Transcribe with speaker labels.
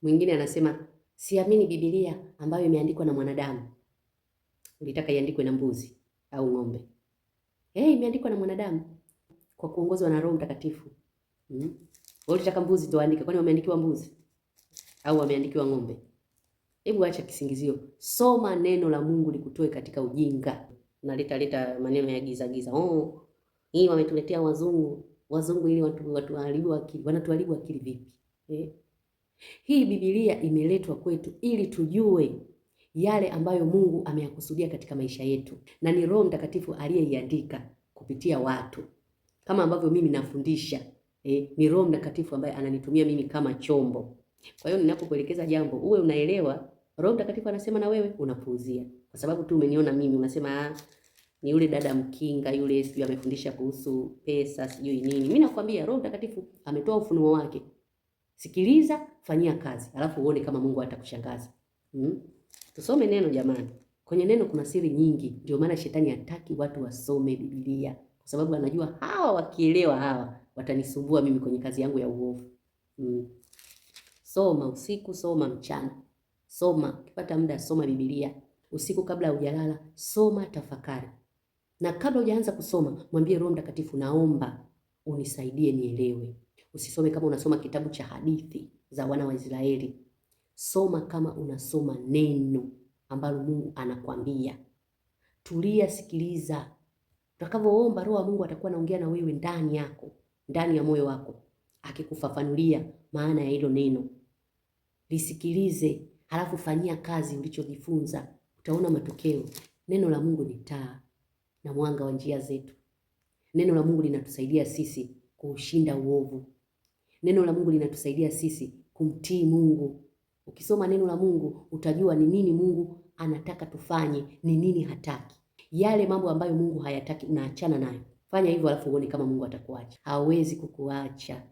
Speaker 1: Mwingine anasema siamini Biblia ambayo imeandikwa na mwanadamu. Ulitaka iandikwe na mbuzi au ng'ombe? Imeandikwa na mwanadamu kwa kuongozwa na Roho Mtakatifu. Wewe ulitaka mbuzi ndio andike, kwani wameandikiwa mbuzi au wameandikiwa ng'ombe? Hebu acha kisingizio. Soma neno la Mungu likutoe katika ujinga. Leta maneno ya giza. Hii wametuletea wazungu ili watu waharibu akili. Wanatuharibu akili vipi? Hii Biblia imeletwa kwetu ili tujue yale ambayo Mungu ameyakusudia katika maisha yetu, na ni Roho Mtakatifu aliyeiandika kupitia watu, kama ambavyo mimi nafundisha. Ni Roho Mtakatifu ambaye ananitumia mimi kama chombo. Kwa hiyo ninapokuelekeza jambo uwe unaelewa, Roho Mtakatifu anasema na wewe unapuuzia. Kwa sababu tu umeniona mimi unasema ni yule dada mkinga yule, sijui amefundisha kuhusu pesa, sijui nini. Mimi nakwambia Roho Mtakatifu ametoa ufunuo wake. Sikiliza, fanyia kazi, alafu uone kama Mungu atakushangaza. Tusome neno jamani. Kwenye neno kuna siri nyingi. Ndio maana shetani hataki watu wasome Biblia, kwa sababu anajua hawa wakielewa hawa watanisumbua mimi kwenye kazi yangu ya uovu. Soma usiku, soma mchana. Soma, ukipata muda soma Biblia. Usiku kabla hujalala, soma, tafakari. Na kabla hujaanza kusoma, mwambie Roho Mtakatifu, naomba unisaidie nielewe. Usisome kama unasoma kitabu cha hadithi za wana wa Israeli. Soma kama unasoma neno ambalo Mungu anakwambia. Tulia, sikiliza. Utakavyoomba, Roho wa Mungu atakuwa anaongea na wewe ndani yako, ndani ya moyo wako, akikufafanulia maana ya hilo neno. Lisikilize, halafu fanyia kazi ulichojifunza. Utaona matokeo. Neno la Mungu ni taa na mwanga wa njia zetu. Neno la Mungu linatusaidia sisi kushinda uovu. Neno la Mungu linatusaidia sisi kumtii Mungu. Ukisoma neno la Mungu utajua ni nini Mungu anataka tufanye, ni nini hataki. Yale mambo ambayo Mungu hayataki unaachana nayo. Fanya hivyo alafu uone kama Mungu atakuacha. Hawezi kukuacha.